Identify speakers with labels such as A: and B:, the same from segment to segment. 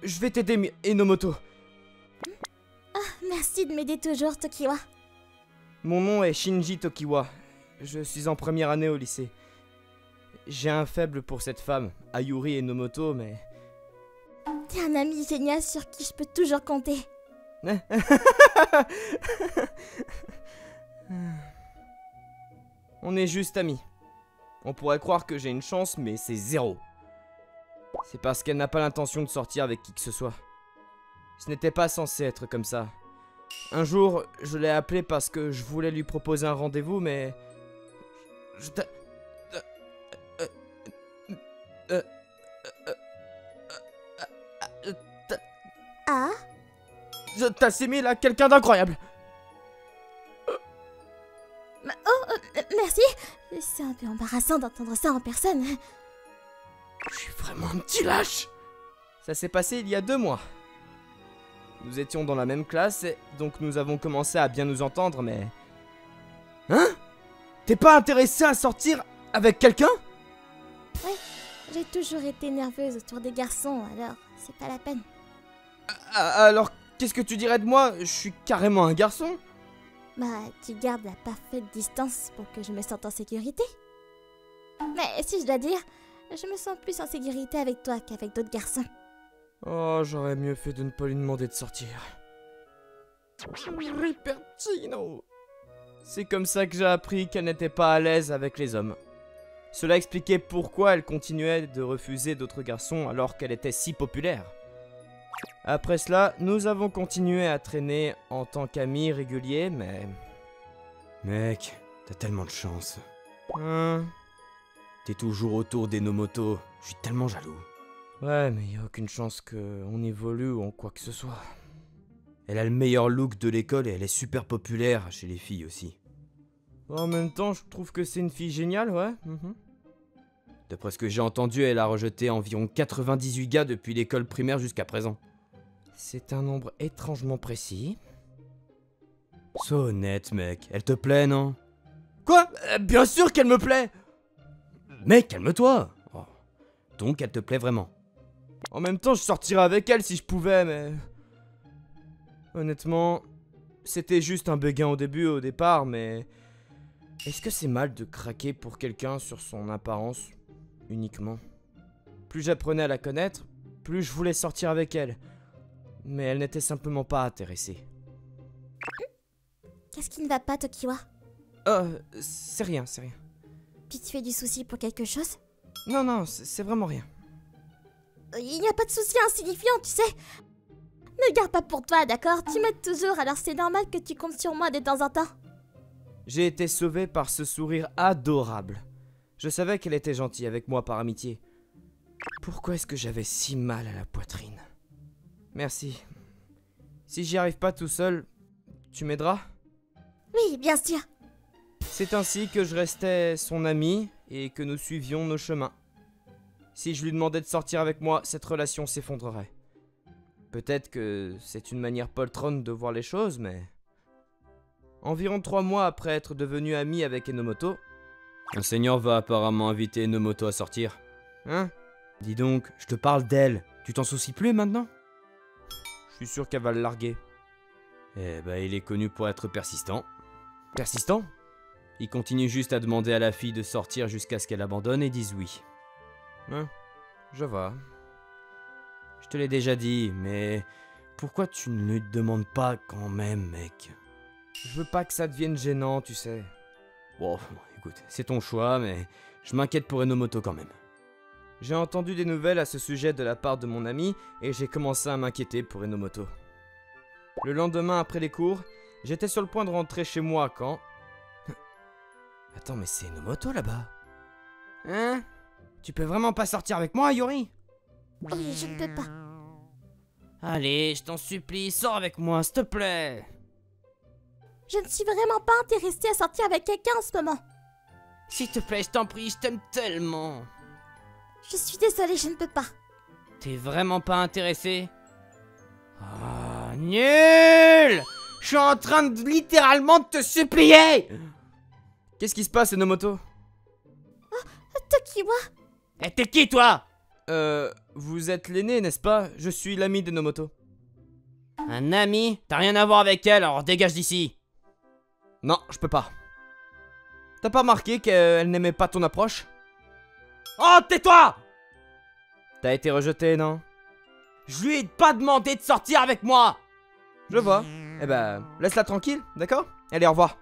A: je vais t'aider, Enomoto.
B: Merci de m'aider toujours, Tokiwa.
A: Mon nom est Shinji Tokiwa. Je suis en première année au lycée. J'ai un faible pour cette femme, Ayuri Enomoto, mais...
B: T'es un ami génial sur qui je peux toujours compter.
A: On est juste amis. On pourrait croire que j'ai une chance, mais c'est zéro. C'est parce qu'elle n'a pas l'intention de sortir avec qui que ce soit. Ce n'était pas censé être comme ça. Un jour, je l'ai appelée parce que je voulais lui proposer un rendez-vous, mais...
B: Ah?
A: Je t'assimile à quelqu'un d'incroyable.
B: Merci. C'est un peu embarrassant d'entendre ça en personne.
A: Je suis vraiment un petit lâche. Ça s'est passé il y a 2 mois. Nous étions dans la même classe, donc nous avons commencé à bien nous entendre, mais... Hein? T'es pas intéressé à sortir avec quelqu'un?
B: Ouais, j'ai toujours été nerveuse autour des garçons, alors c'est pas la peine.
A: Alors, qu'est-ce que tu dirais de moi? Je suis carrément un garçon.
B: Bah, tu gardes la parfaite distance pour que je me sente en sécurité. Mais si je dois dire, je me sens plus en sécurité avec toi qu'avec d'autres garçons.
A: Oh, j'aurais mieux fait de ne pas lui demander de sortir. Ripertino. C'est comme ça que j'ai appris qu'elle n'était pas à l'aise avec les hommes. Cela expliquait pourquoi elle continuait de refuser d'autres garçons alors qu'elle était si populaire. Après cela, nous avons continué à traîner en tant qu'amis réguliers, mais...
C: Mec, t'as tellement de chance.
A: Hein?
C: T'es toujours autour d'Enomoto, je suis tellement jaloux.
A: Ouais, mais y a aucune chance qu'on évolue ou en quoi que ce soit.
C: Elle a le meilleur look de l'école et elle est super populaire chez les filles aussi.
A: En même temps, je trouve que c'est une fille géniale, ouais.
C: D'après ce que j'ai entendu, elle a rejeté environ 98 gars depuis l'école primaire jusqu'à présent.
A: C'est un nombre étrangement précis.
C: Sois honnête, mec. Elle te plaît, non?
A: Quoi? Bien sûr qu'elle me plaît!
C: Mec, calme-toi! Oh. Donc, elle te plaît vraiment?
A: En même temps, je sortirais avec elle si je pouvais, mais... Honnêtement, c'était juste un béguin au départ, mais... Est-ce que c'est mal de craquer pour quelqu'un sur son apparence uniquement? Plus j'apprenais à la connaître, plus je voulais sortir avec elle. Mais elle n'était simplement pas intéressée.
B: Qu'est-ce qui ne va pas, Tokiwa?
A: C'est rien, c'est rien.
B: Puis tu fais du souci pour quelque chose?
A: Non, c'est vraiment rien.
B: Il n'y a pas de souci insignifiant, tu sais. Ne garde pas pour toi, d'accord? Tu m'aides toujours, alors c'est normal que tu comptes sur moi de temps en temps.
A: J'ai été sauvé par ce sourire adorable. Je savais qu'elle était gentille avec moi par amitié. Pourquoi est-ce que j'avais si mal à la poitrine? Merci. Si j'y arrive pas tout seul, tu m'aideras?
B: Oui, bien sûr.
A: C'est ainsi que je restais son ami et que nous suivions nos chemins. Si je lui demandais de sortir avec moi, cette relation s'effondrerait. Peut-être que c'est une manière poltronne de voir les choses, mais... Environ 3 mois après être devenu ami avec Enomoto...
C: Un seigneur va apparemment inviter Enomoto à sortir.
A: Hein?
C: Dis donc, je te parle d'elle. Tu t'en soucies plus maintenant?
A: Je suis sûr qu'elle va le larguer.
C: Eh ben, il est connu pour être persistant.
A: Persistant?
C: Il continue juste à demander à la fille de sortir jusqu'à ce qu'elle abandonne et dise oui.
A: Hein? Je vois.
C: Je te l'ai déjà dit, mais pourquoi tu ne lui demandes pas quand même, mec?
A: Je veux pas que ça devienne gênant, tu sais.
C: Bon, écoute, c'est ton choix, mais je m'inquiète pour Enomoto quand même.
A: J'ai entendu des nouvelles à ce sujet de la part de mon ami et j'ai commencé à m'inquiéter pour Enomoto. Le lendemain après les cours, j'étais sur le point de rentrer chez moi quand...
C: Attends, mais c'est Enomoto là-bas.
A: Hein? Tu peux vraiment pas sortir avec moi, Yuri?
B: Oui, je ne peux pas.
A: Allez, je t'en supplie, sors avec moi, s'il te plaît.
B: Je ne suis vraiment pas intéressée à sortir avec quelqu'un en ce moment.
A: S'il te plaît, je t'en prie, je t'aime tellement.
B: Je suis désolée, je ne peux pas.
A: T'es vraiment pas intéressé? Ah, nul! Je suis en train de littéralement te supplier! Qu'est-ce qui se passe, Enomoto?
B: Tokiwa?
A: Eh, t'es qui, toi? Vous êtes l'aîné, n'est-ce pas? Je suis l'ami de Nomoto.
C: Un ami? T'as rien à voir avec elle, alors dégage d'ici.
A: Non, je peux pas. T'as pas remarqué qu'elle n'aimait pas ton approche?
C: Oh, tais-toi!
A: T'as été rejeté, non?
C: Je lui ai pas demandé de sortir avec moi!
A: Je vois. Eh ben, laisse-la tranquille, d'accord? Allez, au revoir.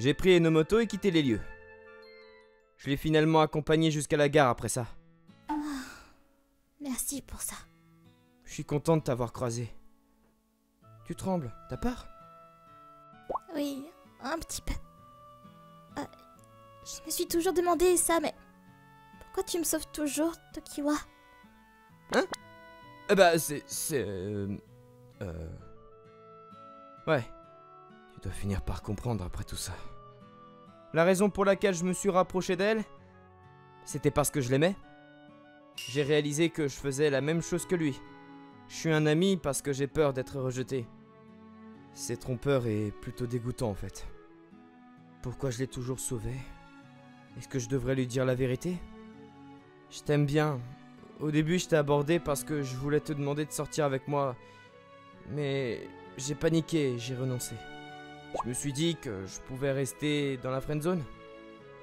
A: J'ai pris Enomoto et quitté les lieux. Je l'ai finalement accompagné jusqu'à la gare après ça.
B: Merci pour ça.
A: Je suis content de t'avoir croisé. Tu trembles, t'as peur?
B: Oui, un petit peu. Je me suis toujours demandé ça, mais... Pourquoi tu me sauves toujours, Tokiwa?
A: Hein? Eh ben, Ouais. Tu dois finir par comprendre après tout ça. La raison pour laquelle je me suis rapproché d'elle, c'était parce que je l'aimais. J'ai réalisé que je faisais la même chose que lui. Je suis un ami parce que j'ai peur d'être rejeté. C'est trompeur et plutôt dégoûtant en fait. Pourquoi je l'ai toujours sauvé? Est-ce que je devrais lui dire la vérité? Je t'aime bien. Au début, je t'ai abordé parce que je voulais te demander de sortir avec moi. Mais j'ai paniqué et j'ai renoncé. Je me suis dit que je pouvais rester dans la friendzone.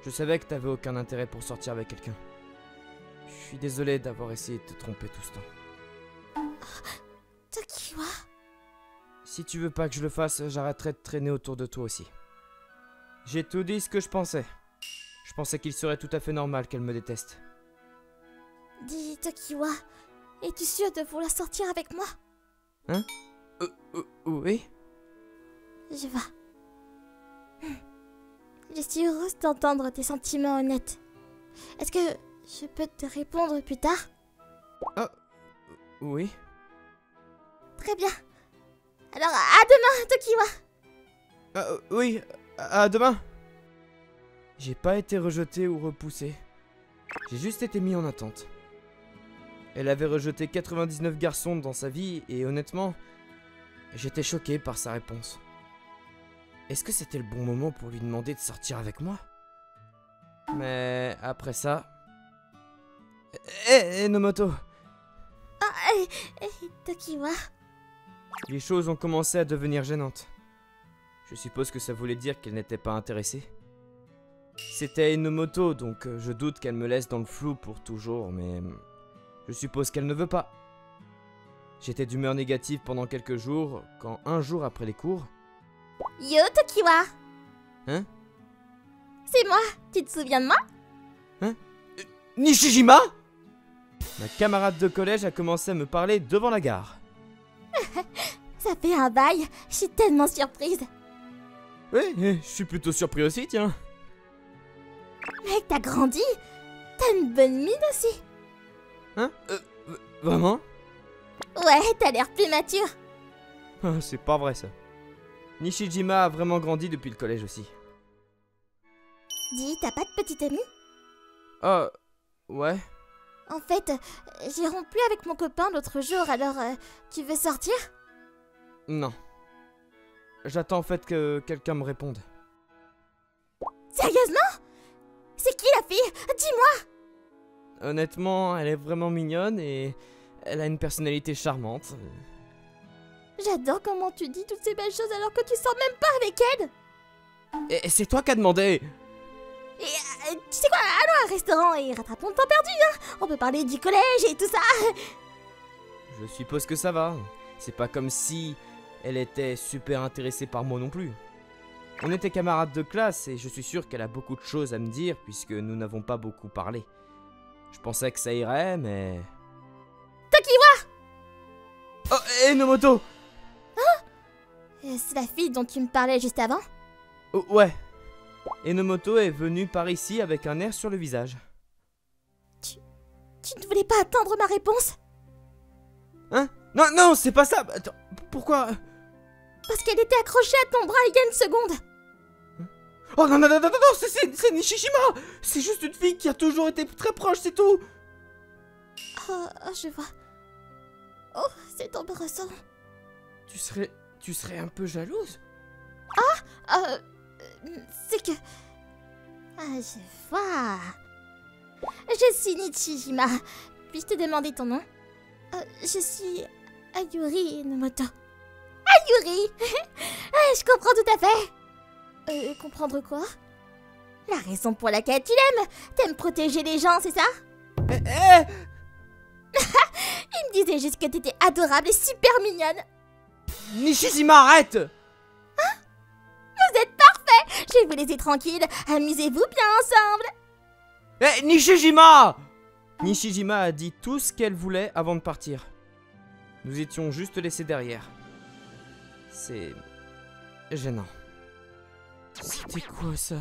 A: Je savais que t'avais aucun intérêt pour sortir avec quelqu'un. Je suis désolé d'avoir essayé de te tromper tout ce temps.
B: Tokiwa?
A: Si tu veux pas que je le fasse, j'arrêterai de traîner autour de toi aussi. J'ai tout dit ce que je pensais. Je pensais qu'il serait tout à fait normal qu'elle me déteste.
B: Dis, Tokiwa, es-tu sûr de vouloir sortir avec moi?
A: Hein? Oui?
B: Je vois. Je suis heureuse d'entendre tes sentiments honnêtes. Est-ce que je peux te répondre plus tard?
A: Oui?
B: Très bien. Alors, à demain, Tokiwa!
A: Oui, à demain. J'ai pas été rejeté ou repoussé. J'ai juste été mis en attente. Elle avait rejeté 99 garçons dans sa vie et honnêtement, j'étais choqué par sa réponse. Est-ce que c'était le bon moment pour lui demander de sortir avec moi? Mais après ça... Nomoto!
B: Tokiwa?
A: Les choses ont commencé à devenir gênantes. Je suppose que ça voulait dire qu'elle n'était pas intéressée. C'était Enomoto, donc je doute qu'elle me laisse dans le flou pour toujours, mais... Je suppose qu'elle ne veut pas. J'étais d'humeur négative pendant quelques jours, quand un jour après les cours...
B: Yo, Tokiwa!
A: Hein?
B: C'est moi! Tu te souviens de moi?
A: Hein? Nishijima? Ma camarade de collège a commencé à me parler devant la gare.
B: Ça fait un bail, je suis tellement surprise.
A: Oui, je suis plutôt surpris aussi, tiens.
B: Mec, t'as grandi? T'as une bonne mine aussi.
A: Hein? Vraiment?
B: Ouais, t'as l'air plus mature.
A: Ah, c'est pas vrai ça. Nishijima a vraiment grandi depuis le collège aussi.
B: Dis, t'as pas de petite amie?
A: Ouais.
B: En fait, j'ai rompu avec mon copain l'autre jour, alors tu veux sortir?
A: Non. J'attends en fait que quelqu'un me réponde.
B: Sérieusement? C'est qui la fille? Dis-moi!
A: Honnêtement, elle est vraiment mignonne et elle a une personnalité charmante.
B: J'adore comment tu dis toutes ces belles choses alors que tu sors même pas avec elle!
A: Et c'est toi qui as demandé!
B: Et tu sais quoi? Allons à un restaurant et rattrapons le temps perdu, hein! On peut parler du collège et tout ça!
A: Je suppose que ça va. C'est pas comme si elle était super intéressée par moi non plus. On était camarades de classe et je suis sûr qu'elle a beaucoup de choses à me dire puisque nous n'avons pas beaucoup parlé. Je pensais que ça irait, mais...
B: Tokiwa!
A: Oh, Enomoto!
B: C'est la fille dont tu me parlais juste avant?
A: Oh, ouais. Enomoto est venue par ici avec un air sur le visage.
B: Tu ne voulais pas attendre ma réponse?
A: Hein? Non, c'est pas ça! Attends, pourquoi?
B: Parce qu'elle était accrochée à ton bras il y a une seconde!
A: Oh non, c'est Nishijima! C'est juste une fille qui a toujours été très proche, c'est tout!
B: Oh, je vois. Oh, c'est embarrassant.
A: Tu serais un peu jalouse?
B: C'est que... Ah, je vois. Je suis Nishijima. Puis-je te demander ton nom? Je suis Ayuri Enomoto. Ayuri. Je comprends tout à fait. Comprendre quoi? La raison pour laquelle tu l'aimes. T'aimes protéger les gens, c'est ça? Il me disait juste que t'étais adorable et super mignonne.
A: Nishijima, arrête!
B: Vous êtes parfait. Je vais vous laisser tranquille. Amusez-vous bien ensemble.
A: Nishijima! Nishijima a dit tout ce qu'elle voulait avant de partir. Nous étions juste laissés derrière. C'est... gênant. C'était quoi ça?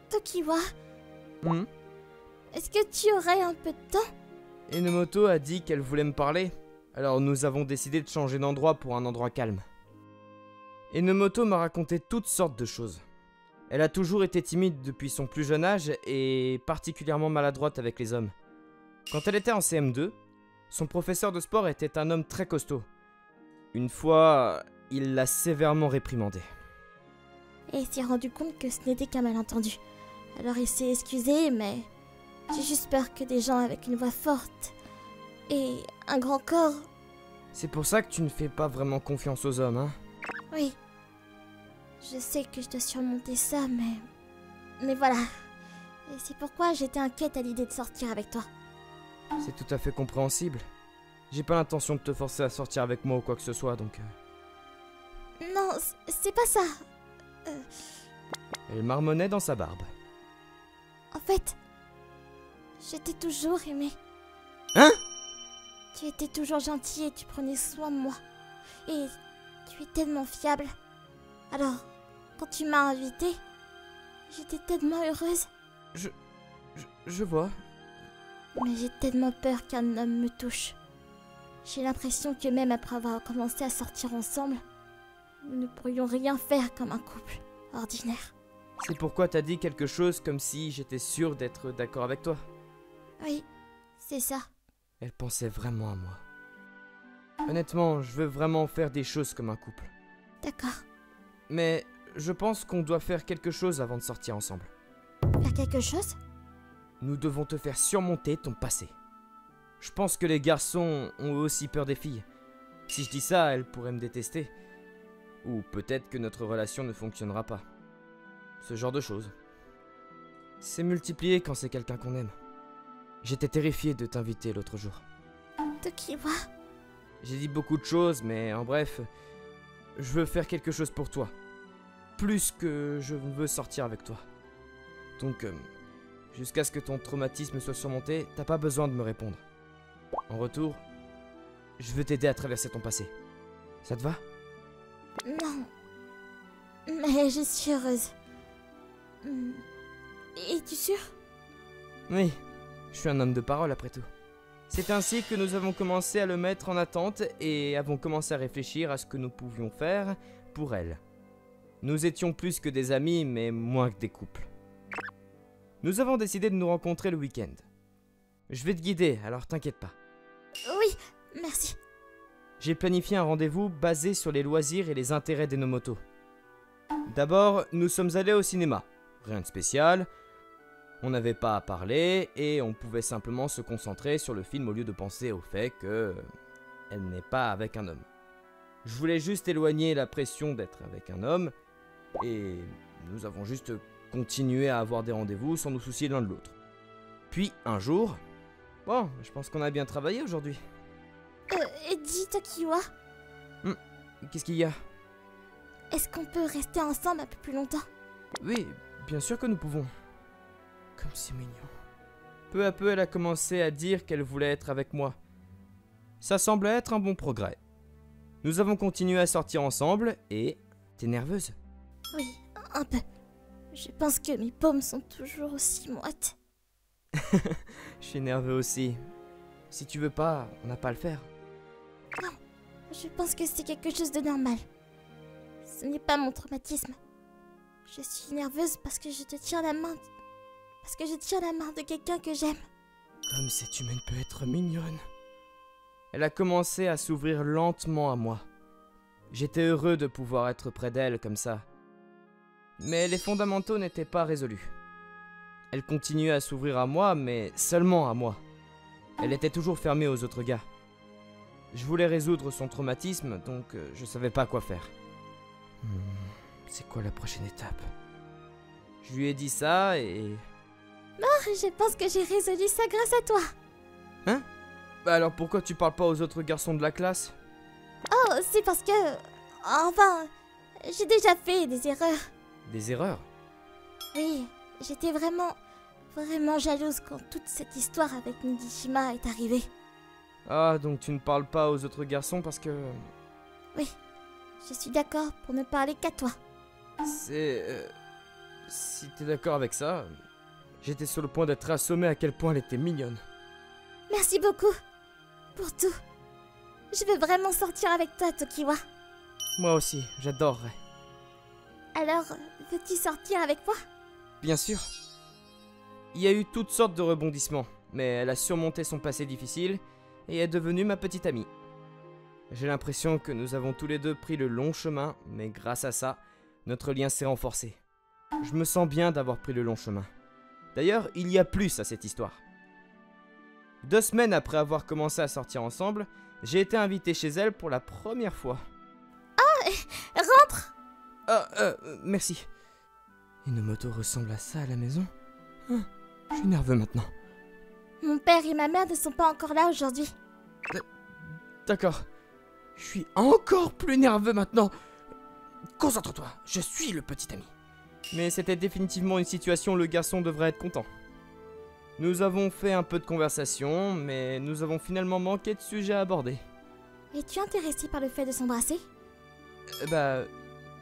B: Tokiwa,
A: Hmm?
B: est-ce que tu aurais un peu de temps?
A: Enomoto a dit qu'elle voulait me parler, alors nous avons décidé de changer d'endroit pour un endroit calme. Enomoto m'a raconté toutes sortes de choses. Elle a toujours été timide depuis son plus jeune âge et particulièrement maladroite avec les hommes. Quand elle était en CM2, son professeur de sport était un homme très costaud. Une fois, il l'a sévèrement réprimandée.
B: Et il s'est rendu compte que ce n'était qu'un malentendu. Alors il s'est excusé, mais j'ai juste peur que des gens avec une voix forte et un grand corps...
A: C'est pour ça que tu ne fais pas vraiment confiance aux hommes, hein?
B: Oui. Je sais que je dois surmonter ça, mais voilà. Et c'est pourquoi j'étais inquiète à l'idée de sortir avec toi.
A: C'est tout à fait compréhensible. J'ai pas l'intention de te forcer à sortir avec moi ou quoi que ce soit, donc...
B: Non, c'est pas ça.
A: Elle marmonnait dans sa barbe.
B: En fait, je t'ai toujours aimé.
A: Hein?
B: Tu étais toujours gentil et tu prenais soin de moi. Et tu es tellement fiable. Alors, quand tu m'as invitée, j'étais tellement heureuse.
A: Je vois.
B: Mais j'ai tellement peur qu'un homme me touche. J'ai l'impression que même après avoir commencé à sortir ensemble, nous ne pourrions rien faire comme un couple ordinaire.
A: C'est pourquoi t'as dit quelque chose comme si j'étais sûr d'être d'accord avec toi.
B: Oui, c'est ça.
A: Elle pensait vraiment à moi. Honnêtement, je veux vraiment faire des choses comme un couple.
B: D'accord.
A: Mais je pense qu'on doit faire quelque chose avant de sortir ensemble.
B: Faire quelque chose?
A: Nous devons te faire surmonter ton passé. Je pense que les garçons ont aussi peur des filles. Si je dis ça, elles pourraient me détester. Ou peut-être que notre relation ne fonctionnera pas. Ce genre de choses. C'est multiplié quand c'est quelqu'un qu'on aime. J'étais terrifié de t'inviter l'autre jour.
B: Tokiwa.
A: J'ai dit beaucoup de choses, mais en bref, je veux faire quelque chose pour toi. Plus que je veux sortir avec toi. Donc, jusqu'à ce que ton traumatisme soit surmonté, t'as pas besoin de me répondre. En retour, je veux t'aider à traverser ton passé. Ça te va?
B: Non. Mais je suis heureuse. Es-tu sûr?
A: Oui, je suis un homme de parole après tout. C'est ainsi que nous avons commencé à le mettre en attente et avons commencé à réfléchir à ce que nous pouvions faire pour elle. Nous étions plus que des amis, mais moins que des couples. Nous avons décidé de nous rencontrer le week-end. Je vais te guider, alors t'inquiète pas.
B: Oui, merci.
A: J'ai planifié un rendez-vous basé sur les loisirs et les intérêts d'Enomoto. D'abord, nous sommes allés au cinéma. Rien de spécial. On n'avait pas à parler et on pouvait simplement se concentrer sur le film au lieu de penser au fait que elle n'est pas avec un homme. Je voulais juste éloigner la pression d'être avec un homme et nous avons juste continué à avoir des rendez-vous sans nous soucier l'un de l'autre. Puis un jour, bon, je pense qu'on a bien travaillé aujourd'hui.
B: Dis Tokiwa,
A: Qu'est-ce qu'il y a?
B: est-ce qu'on peut rester ensemble un peu plus longtemps?
A: Oui, bien sûr que nous pouvons. Comme c'est mignon. Peu à peu, elle a commencé à dire qu'elle voulait être avec moi. Ça semblait être un bon progrès. Nous avons continué à sortir ensemble et... T'es nerveuse?
B: Oui, un peu. Je pense que mes paumes sont toujours aussi moites.
A: Je suis nerveux aussi. Si tu veux pas, on n'a pas à le faire.
B: Non, je pense que c'est quelque chose de normal. Ce n'est pas mon traumatisme. Je suis nerveuse parce que je te tiens la main. Parce que je tiens la main de quelqu'un que j'aime.
A: Comme cette humaine peut être mignonne. Elle a commencé à s'ouvrir lentement à moi. J'étais heureux de pouvoir être près d'elle comme ça. Mais les fondamentaux n'étaient pas résolus. Elle continuait à s'ouvrir à moi, mais seulement à moi. Elle était toujours fermée aux autres gars. Je voulais résoudre son traumatisme, donc je savais pas quoi faire. C'est quoi la prochaine étape? Je lui ai dit ça et...
B: Je pense que j'ai résolu ça grâce à toi.
A: Hein? Bah alors pourquoi tu parles pas aux autres garçons de la classe?
B: Oh, c'est parce que... Enfin, j'ai déjà fait des erreurs.
A: Des erreurs?
B: Oui, j'étais vraiment jalouse quand toute cette histoire avec Nigishima est arrivée.
A: Ah, donc tu ne parles pas aux autres garçons parce que...
B: Je suis d'accord pour ne parler qu'à toi.
A: C'est... Si t'es d'accord avec ça... J'étais sur le point d'être assommé à quel point elle était mignonne.
B: Merci beaucoup pour tout. Je veux vraiment sortir avec toi, Tokiwa.
A: Moi aussi, j'adorerais.
B: Alors, veux-tu sortir avec moi?
A: Bien sûr. Il y a eu toutes sortes de rebondissements, mais elle a surmonté son passé difficile et est devenue ma petite amie. J'ai l'impression que nous avons tous les deux pris le long chemin, mais grâce à ça, notre lien s'est renforcé. Je me sens bien d'avoir pris le long chemin. D'ailleurs, il y a plus à cette histoire. 2 semaines après avoir commencé à sortir ensemble, j'ai été invité chez elle pour la première fois.
B: Rentre!
A: Merci. Une moto ressemble à ça à la maison? Je suis nerveux maintenant.
B: Mon père et ma mère ne sont pas encore là aujourd'hui.
A: D'accord. Je suis encore plus nerveux maintenant. Concentre-toi, je suis le petit ami. Mais c'était définitivement une situation où le garçon devrait être content. Nous avons fait un peu de conversation, mais nous avons finalement manqué de sujets à aborder.
B: Es-tu intéressé par le fait de s'embrasser?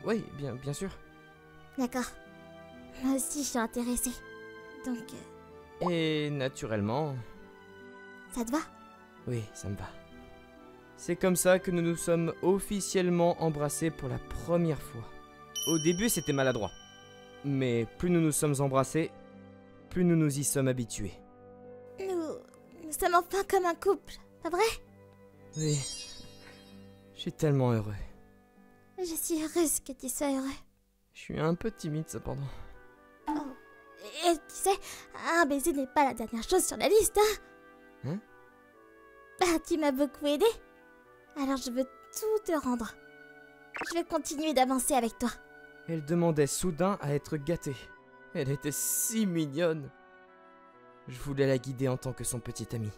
A: Oui, bien sûr.
B: D'accord. Moi aussi, je suis intéressée. Donc,
A: Et naturellement...
B: ça te va?
A: Oui, ça me va. C'est comme ça que nous nous sommes officiellement embrassés pour la première fois. Au début, c'était maladroit. Mais plus nous nous sommes embrassés, plus nous nous y sommes habitués.
B: Nous sommes enfin comme un couple, pas vrai?
A: Oui. Je suis tellement heureux.
B: Je suis heureuse que tu sois heureux.
A: Je suis un peu timide cependant.
B: Oh. Et tu sais, un baiser n'est pas la dernière chose sur la liste, hein?
A: Hein?
B: Bah, tu m'as beaucoup aidé. Alors je veux tout te rendre. Je vais continuer d'avancer avec toi.
A: Elle demandait soudain à être gâtée. Elle était si mignonne. Je voulais la guider en tant que son petite amie.